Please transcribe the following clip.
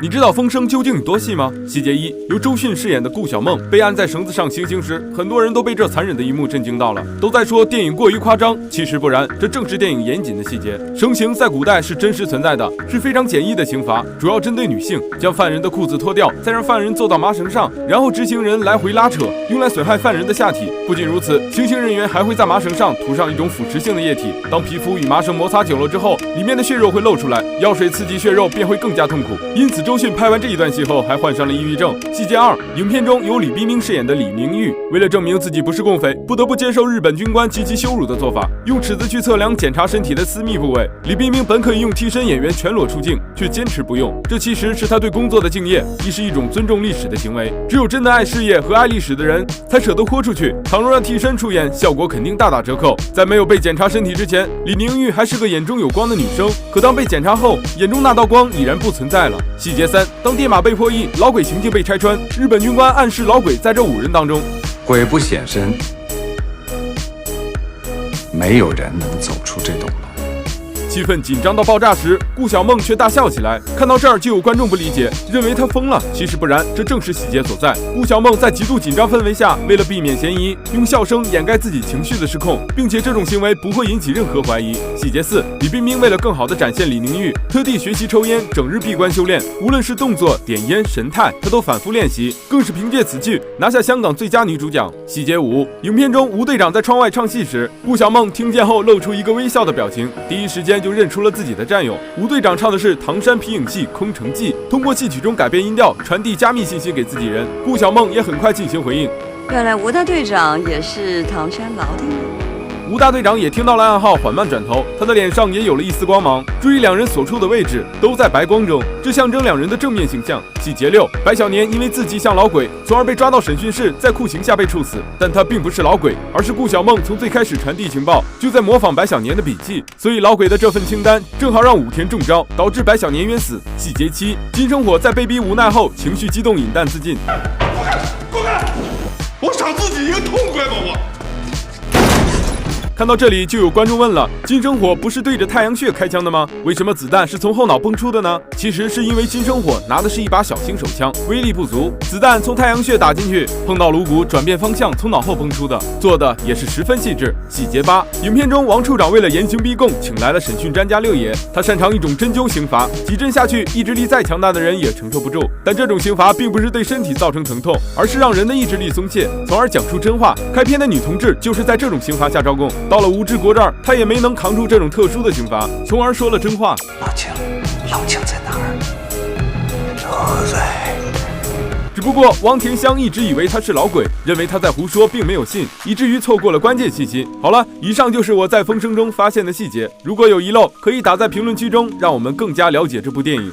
你知道《风声》究竟有多细吗？细节一，由周迅饰演的顾小梦被按在绳子上行刑时，很多人都被这残忍的一幕震惊到了，都在说电影过于夸张，其实不然，这正是电影严谨的细节。绳刑在古代是真实存在的，是非常简易的刑罚，主要针对女性，将犯人的裤子脱掉，再让犯人坐到麻绳上，然后执行人来回拉扯，用来损害犯人的下体。不仅如此，行刑人员还会在麻绳上涂上一种腐蚀性的液体，当皮肤与麻绳摩擦久了之后，里面的血肉会露出来，药水刺激血肉便会更加痛苦。因此周迅拍完这一段戏后还患上了抑郁症。细节二，影片中由李冰冰饰演的李明玉，为了证明自己不是共匪，不得不接受日本军官极其羞辱的做法，用尺子去测量检查身体的私密部位。李冰冰本可以用替身演员全裸出镜，却坚持不用，这其实是他对工作的敬业，亦是一种尊重历史的行为。只有真的爱事业和爱历史的人才舍得豁出去，倘若让替身出演，效果肯定大打折扣。在没有被检查身体之前，李明玉还是个眼中有光的女生，可当被检查后，眼中那道光已然不存在了。细节三，当电马被破译，老鬼行径被拆穿，日本军官暗示老鬼在这5人当中，鬼不显身，没有人能走出这栋楼。气氛紧张到爆炸时，顾小梦却大笑起来。看到这儿，就有观众不理解，认为她疯了。其实不然，这正是细节所在。顾小梦在极度紧张氛围下，为了避免嫌疑，用笑声掩盖自己情绪的失控，并且这种行为不会引起任何怀疑。细节四，李冰冰为了更好地展现李宁玉，特地学习抽烟，整日闭关修炼，无论是动作、点烟、神态，她都反复练习，更是凭借此剧拿下香港最佳女主奖。细节五，影片中吴队长在窗外唱戏时，顾小梦听见后露出一个微笑的表情，第一时间就认出了自己的战友。吴队长唱的是唐山皮影戏《空城计》，通过戏曲中改变音调，传递加密信息给自己人。顾小梦也很快进行回应，原来吴大队长也是唐山老弟。吴大队长也听到了暗号，缓慢转头，他的脸上也有了一丝光芒。注意两人所处的位置都在白光中，这象征两人的正面形象。细节六，白小年因为自己像老鬼，从而被抓到审讯室，在酷刑下被处死。但他并不是老鬼，而是顾小梦从最开始传递情报就在模仿白小年的笔记，所以老鬼的这份清单正好让武田中招，导致白小年冤死。细节七，金生火在被逼无奈后，情绪激动，饮弹自尽。滚开！我赏自己一个痛快吧我。看到这里，就有观众问了：金生火不是对着太阳穴开枪的吗？为什么子弹是从后脑崩出的呢？其实是因为金生火拿的是一把小型手枪，威力不足，子弹从太阳穴打进去，碰到颅骨转变方向，从脑后崩出的，做的也是十分细致。细节八，影片中王处长为了严刑逼供，请来了审讯专家六爷，他擅长一种针灸刑罚，几针下去，意志力再强大的人也承受不住。但这种刑罚并不是对身体造成疼痛，而是让人的意志力松懈，从而讲出真话。开篇的女同志就是在这种刑罚下招供。到了吴志国这儿，他也没能扛住这种特殊的刑罚，从而说了真话。老庆在哪儿？都在。只不过汪田香一直以为他是老鬼，认为他在胡说，并没有信，以至于错过了关键信息。好了，以上就是我在风声中发现的细节，如果有遗漏，可以打在评论区中，让我们更加了解这部电影。